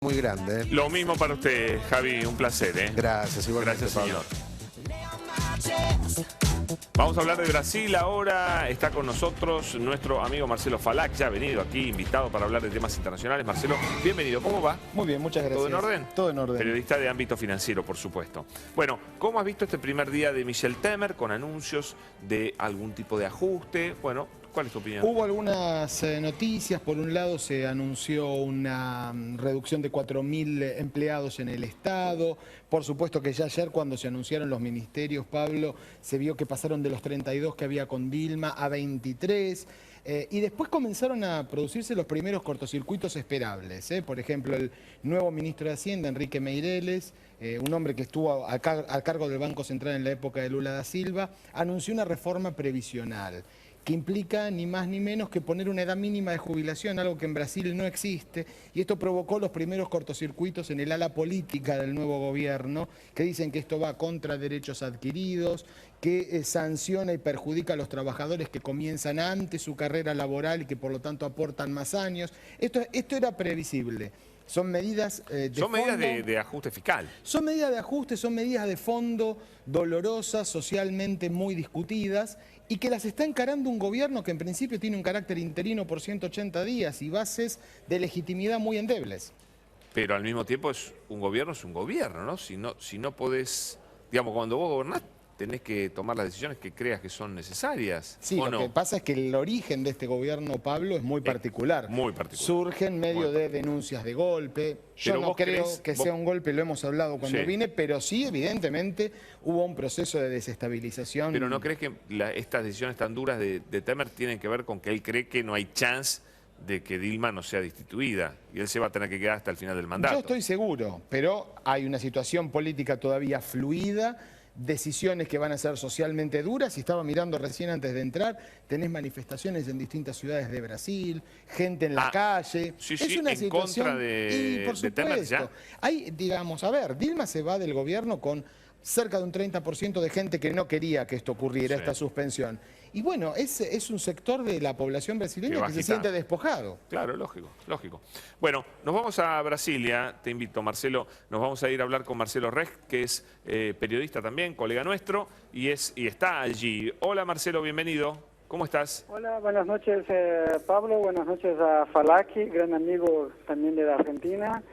Muy grande. Lo mismo para usted, Javi, un placer. Gracias, igualmente, Gracias, Pablo. señor. Vamos a hablar de Brasil ahora. Está con nosotros nuestro amigo Marcelo Falac, ya ha venido aquí, invitado para hablar de temas internacionales. Marcelo, bienvenido. ¿Cómo va? Muy bien, muchas gracias. ¿Todo en orden? Todo en orden. Periodista de ámbito financiero, por supuesto. Bueno, ¿cómo has visto este primer día de Michel Temer con anuncios de algún tipo de ajuste? Bueno, ¿cuál es tu opinión? Hubo algunas noticias. Por un lado se anunció una reducción de 4.000 empleados en el Estado. Por supuesto que ya ayer, cuando se anunciaron los ministerios, Pablo, se vio que pasaron de los 32 que había con Dilma a 23. Y después comenzaron a producirse los primeros cortocircuitos esperables. Por ejemplo, el nuevo ministro de Hacienda, Enrique Meireles, un hombre que estuvo a cargo del Banco Central en la época de Lula da Silva, anunció una reforma previsional que implica ni más ni menos que poner una edad mínima de jubilación, algo que en Brasil no existe, y esto provocó los primeros cortocircuitos en el ala política del nuevo gobierno, que dicen que esto va contra derechos adquiridos, que sanciona y perjudica a los trabajadores que comienzan antes su carrera laboral y que por lo tanto aportan más años. Esto era previsible. Son medidas medidas de ajuste fiscal. Son medidas de ajuste, son medidas de fondo dolorosas, socialmente muy discutidas, y que las está encarando un gobierno que en principio tiene un carácter interino por 180 días y bases de legitimidad muy endebles. Pero al mismo tiempo un gobierno, ¿no? Si no podés, digamos, cuando vos gobernás, tenés que tomar las decisiones que creas que son necesarias. Sí, lo que pasa es que el origen de este gobierno, Pablo, es muy particular. Muy particular. Surge en medio de denuncias de golpe. Yo no creo que sea un golpe, lo hemos hablado cuando vine, pero sí, evidentemente, hubo un proceso de desestabilización. Pero ¿no crees que estas decisiones tan duras de Temer tienen que ver con que él cree que no hay chance de que Dilma no sea destituida y él se va a tener que quedar hasta el final del mandato? Yo estoy seguro, pero hay una situación política todavía fluida, decisiones que van a ser socialmente duras. Y estaba mirando recién antes de entrar, tenés manifestaciones en distintas ciudades de Brasil, gente en la calle. Sí, es una en situación contra de, por de Temer ya. Hay, digamos, a ver, Dilma se va del gobierno con cerca de un 30% de gente que no quería que esto ocurriera, esta suspensión. Y bueno, es un sector de la población brasileña que se siente despojado. Claro, lógico. Bueno, nos vamos a Brasilia, te invito, Marcelo, nos vamos a ir a hablar con Marcelo Reg, que es periodista también, colega nuestro, y está allí. Hola Marcelo, bienvenido. ¿Cómo estás? Hola, buenas noches Pablo, buenas noches a Falaki, gran amigo también de la Argentina.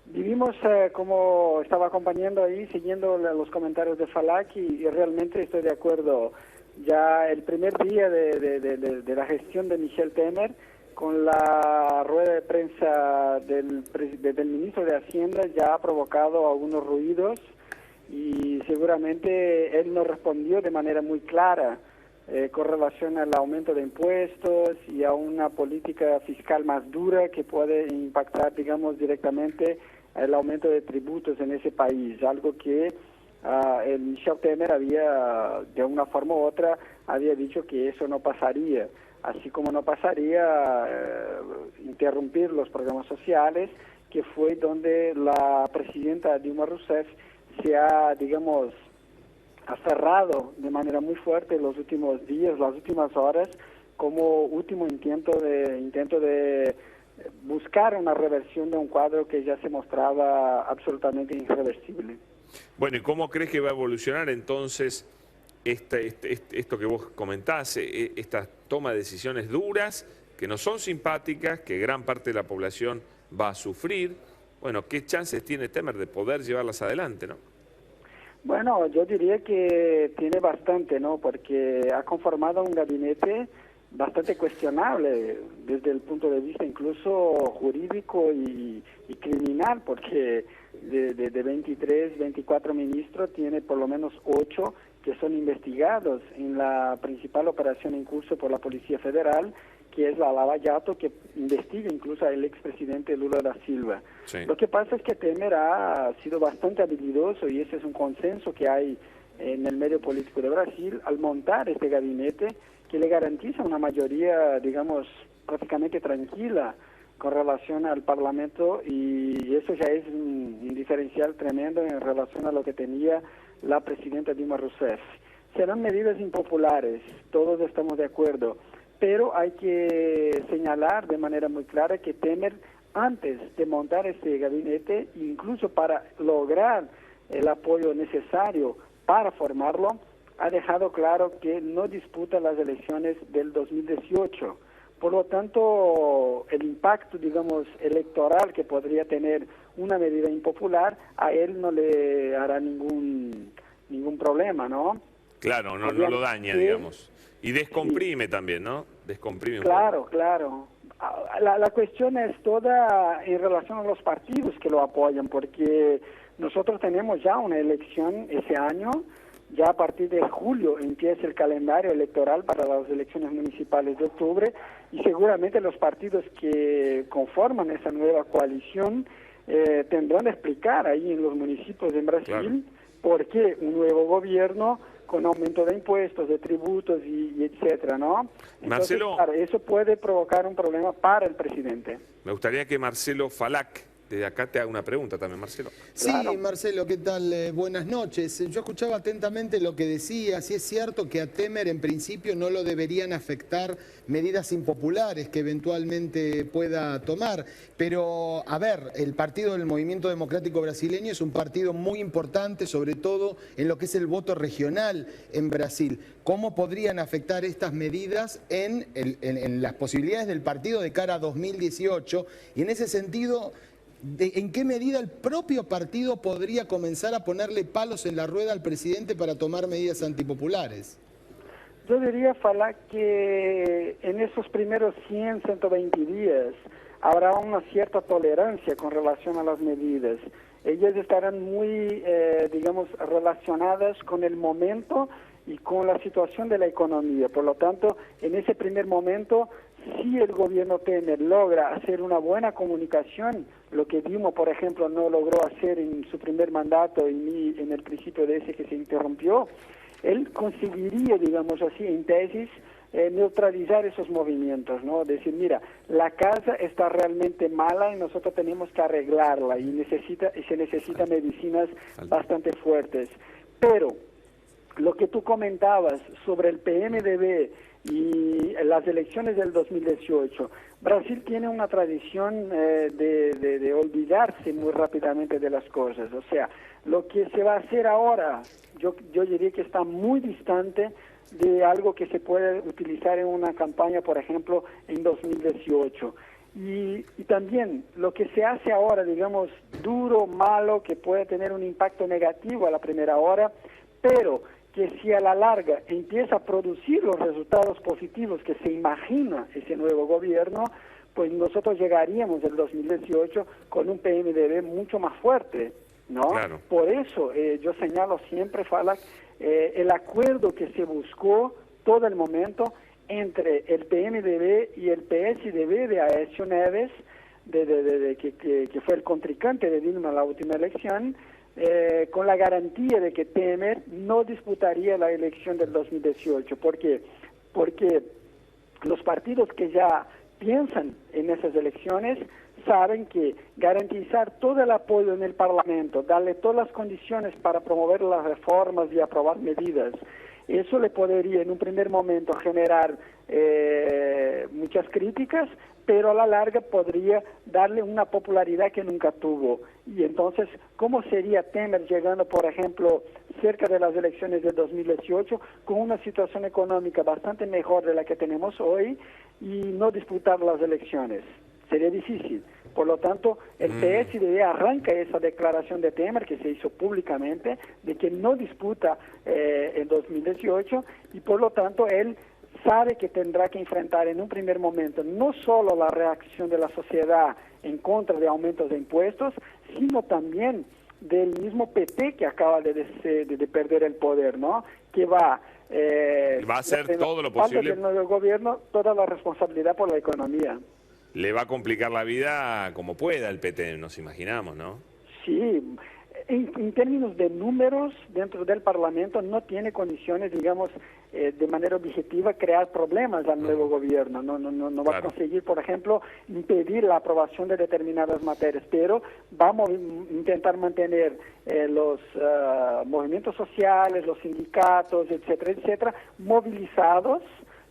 Vivimos, como estaba acompañando ahí, siguiendo los comentarios de Falaki, y realmente estoy de acuerdo. Ya el primer día de la gestión de Michel Temer, con la rueda de prensa del ministro de Hacienda, ya ha provocado algunos ruidos y seguramente él no respondió de manera muy clara con relación al aumento de impuestos y a una política fiscal más dura que puede impactar, digamos, directamente el aumento de tributos en ese país, algo que el Michel Temer había, de una forma u otra, había dicho que eso no pasaría, así como no pasaría interrumpir los programas sociales, que fue donde la presidenta Dilma Rousseff se ha, digamos, aferrado de manera muy fuerte los últimos días, las últimas horas, como último intento de buscar una reversión de un cuadro que ya se mostraba absolutamente irreversible. Bueno, ¿y cómo crees que va a evolucionar entonces esto que vos comentás, esta toma de decisiones duras, que no son simpáticas, que gran parte de la población va a sufrir? Bueno, ¿qué chances tiene Temer de poder llevarlas adelante, no? Bueno, yo diría que tiene bastante, ¿no? Porque ha conformado un gabinete bastante cuestionable desde el punto de vista incluso jurídico y criminal, porque de 23, 24 ministros tiene por lo menos 8 que son investigados en la principal operación en curso por la Policía Federal, que es la Lava Jato, que investiga incluso al expresidente Lula da Silva. Sí. Lo que pasa es que Temer ha sido bastante habilidoso, y ese es un consenso que hay en el medio político de Brasil, al montar este gabinete que le garantiza una mayoría, digamos, prácticamente tranquila con relación al Parlamento, y eso ya es un diferencial tremendo en relación a lo que tenía la presidenta Dilma Rousseff. Serán medidas impopulares, todos estamos de acuerdo, pero hay que señalar de manera muy clara que Temer antes de montar este gabinete, incluso para lograr el apoyo necesario para formarlo, ha dejado claro que no disputa las elecciones del 2018. Por lo tanto, el impacto, digamos, electoral que podría tener una medida impopular, a él no le hará ningún problema, ¿no? Claro, no lo daña, digamos. Y descomprime también, ¿no? Descomprime un poco. Claro. La cuestión es toda en relación a los partidos que lo apoyan, porque nosotros tenemos ya una elección ese año. Ya a partir de julio empieza el calendario electoral para las elecciones municipales de octubre, y seguramente los partidos que conforman esa nueva coalición tendrán que explicar ahí en los municipios de Brasil por qué un nuevo gobierno con aumento de impuestos, de tributos y etcétera, ¿no? Entonces, Marcelo, claro, eso puede provocar un problema para el presidente. me gustaría que Marcelo Falac, desde acá te haga una pregunta también, Marcelo. Sí, Claro. Marcelo, ¿qué tal? Buenas noches. Yo escuchaba atentamente lo que decía. Sí es cierto que a Temer en principio no lo deberían afectar medidas impopulares que eventualmente pueda tomar. Pero, a ver, el partido del Movimiento Democrático Brasileño es un partido muy importante, sobre todo en lo que es el voto regional en Brasil. ¿Cómo podrían afectar estas medidas en las posibilidades del partido de cara a 2018? Y en ese sentido, ¿en qué medida el propio partido podría comenzar a ponerle palos en la rueda al presidente para tomar medidas antipopulares? Yo diría, Fala, que en esos primeros 100, 120 días habrá una cierta tolerancia con relación a las medidas. Ellas estarán muy, digamos, relacionadas con el momento y con la situación de la economía. Por lo tanto, en ese primer momento, si el gobierno Temer logra hacer una buena comunicación, lo que Dilma, por ejemplo, no logró hacer en su primer mandato y en el principio de ese que se interrumpió, él conseguiría, digamos así, en tesis, neutralizar esos movimientos, ¿no? Decir, mira, la casa está realmente mala y nosotros tenemos que arreglarla y se necesitan medicinas bastante fuertes. Pero lo que tú comentabas sobre el PMDB y las elecciones del 2018, Brasil tiene una tradición de olvidarse muy rápidamente de las cosas. O sea, lo que se va a hacer ahora, yo diría que está muy distante de algo que se puede utilizar en una campaña, por ejemplo, en 2018. Y también lo que se hace ahora, digamos, duro, malo, que puede tener un impacto negativo a la primera hora, pero que si a la larga empieza a producir los resultados positivos que se imagina ese nuevo gobierno, pues nosotros llegaríamos el 2018 con un PMDB mucho más fuerte, ¿no? Claro. Por eso yo señalo siempre, Fala, el acuerdo que se buscó todo el momento entre el PMDB y el PSDB de Aécio Neves, que fue el contrincante de Dilma en la última elección, con la garantía de que Temer no disputaría la elección del 2018. ¿Por qué? Porque los partidos que ya piensan en esas elecciones saben que garantizar todo el apoyo en el Parlamento, darle todas las condiciones para promover las reformas y aprobar medidas, eso le podría en un primer momento generar muchas críticas, pero a la larga podría darle una popularidad que nunca tuvo. Y entonces, ¿cómo sería Temer llegando, por ejemplo, cerca de las elecciones de 2018, con una situación económica bastante mejor de la que tenemos hoy y no disputar las elecciones? Sería difícil. Por lo tanto, el PSDB arranca esa declaración de Temer que se hizo públicamente de que no disputa en 2018 y por lo tanto él sabe que tendrá que enfrentar en un primer momento no solo la reacción de la sociedad en contra de aumentos de impuestos, sino también del mismo PT que acaba de perder el poder, ¿no? Que va a hacer todo lo posible del nuevo gobierno, toda la responsabilidad por la economía. Le va a complicar la vida como pueda el PT, nos imaginamos, ¿no? Sí, en términos de números dentro del Parlamento no tiene condiciones, digamos, de manera objetiva crear problemas al nuevo gobierno. No va a conseguir, por ejemplo, impedir la aprobación de determinadas materias, pero vamos a intentar mantener los movimientos sociales, los sindicatos, etcétera, etcétera, movilizados.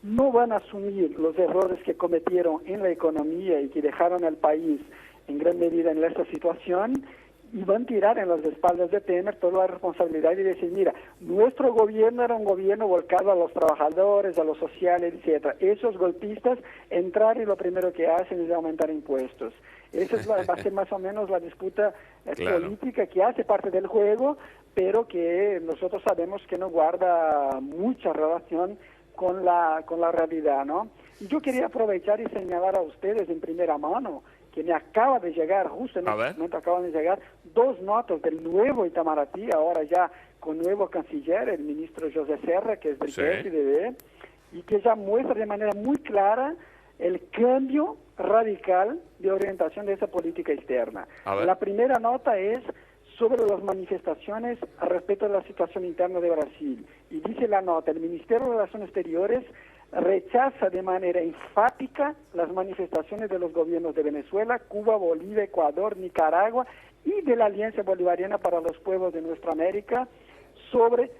No van a asumir los errores que cometieron en la economía y que dejaron al país en gran medida en esta situación y van a tirar en las espaldas de Temer toda la responsabilidad y decir, mira, nuestro gobierno era un gobierno volcado a los trabajadores, a los sociales, etcétera. Esos golpistas entrar y lo primero que hacen es aumentar impuestos. Esa va a ser más o menos la disputa política que hace parte del juego, pero que nosotros sabemos que no guarda mucha relación con la realidad, ¿no? Y yo quería aprovechar y señalar a ustedes en primera mano que me acaba de llegar, justo en este momento acaban de llegar 2 notas del nuevo Itamaraty, ahora ya con nuevo canciller, el ministro José Serra, que es del PSDB, y que ya muestra de manera muy clara el cambio radical de orientación de esa política externa. La primera nota es sobre las manifestaciones al respecto de la situación interna de Brasil. Y dice la nota, el Ministerio de Relaciones Exteriores rechaza de manera enfática las manifestaciones de los gobiernos de Venezuela, Cuba, Bolivia, Ecuador, Nicaragua y de la Alianza Bolivariana para los Pueblos de Nuestra América sobre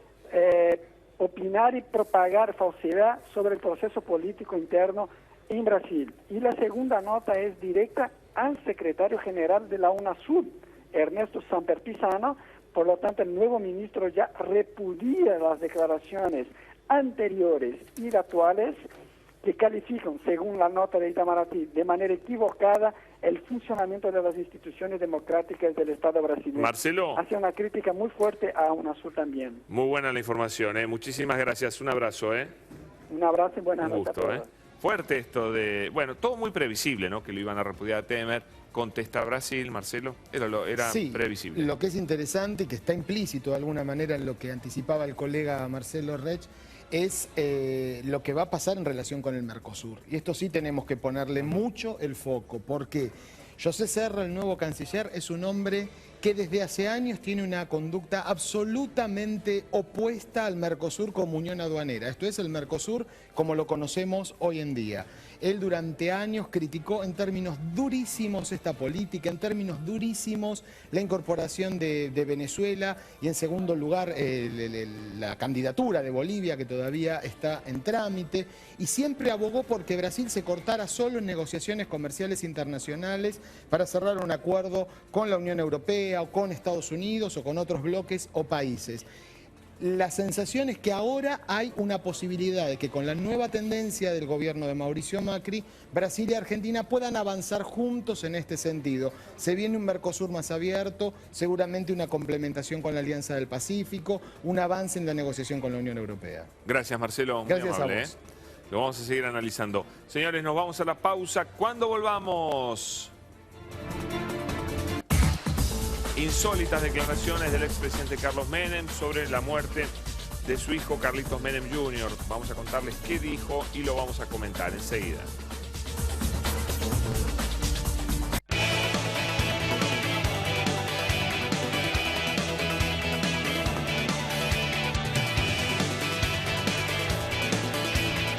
opinar y propagar falsedad sobre el proceso político interno en Brasil. Y la segunda nota es directa al secretario general de la UNASUR, Ernesto Samper Pizano. Por lo tanto, el nuevo ministro ya repudia las declaraciones anteriores y actuales que califican, según la nota de Itamaraty, de manera equivocada el funcionamiento de las instituciones democráticas del Estado brasileño. Marcelo. Hace una crítica muy fuerte a UNASUR también. Muy buena la información, ¿eh? Muchísimas gracias. Un abrazo, ¿eh? Un abrazo y buenas noches. Un gusto, ¿eh? Fuerte esto de... Bueno, todo muy previsible, ¿no? Que lo iban a repudiar a Temer. Contesta Brasil, Marcelo. Era previsible. Lo que es interesante y que está implícito de alguna manera en lo que anticipaba el colega Marcelo Rech es lo que va a pasar en relación con el Mercosur. Y esto sí tenemos que ponerle mucho el foco, porque José Serra, el nuevo canciller, es un hombre que desde hace años tiene una conducta absolutamente opuesta al Mercosur como unión aduanera. Esto es el Mercosur como lo conocemos hoy en día. Él durante años criticó en términos durísimos esta política, en términos durísimos la incorporación de Venezuela y en segundo lugar la candidatura de Bolivia, que todavía está en trámite, y siempre abogó porque Brasil se cortara solo en negociaciones comerciales internacionales para cerrar un acuerdo con la Unión Europea o con Estados Unidos o con otros bloques o países. La sensación es que ahora hay una posibilidad de que con la nueva tendencia del gobierno de Mauricio Macri, Brasil y Argentina puedan avanzar juntos en este sentido. Se viene un Mercosur más abierto, seguramente una complementación con la Alianza del Pacífico, un avance en la negociación con la Unión Europea. Gracias, Marcelo. Muy Gracias amable, a vos. Lo vamos a seguir analizando. Señores, nos vamos a la pausa. ¿Cuándo volvamos? Insólitas declaraciones del expresidente Carlos Menem sobre la muerte de su hijo Carlitos Menem Jr. Vamos a contarles qué dijo y lo vamos a comentar enseguida.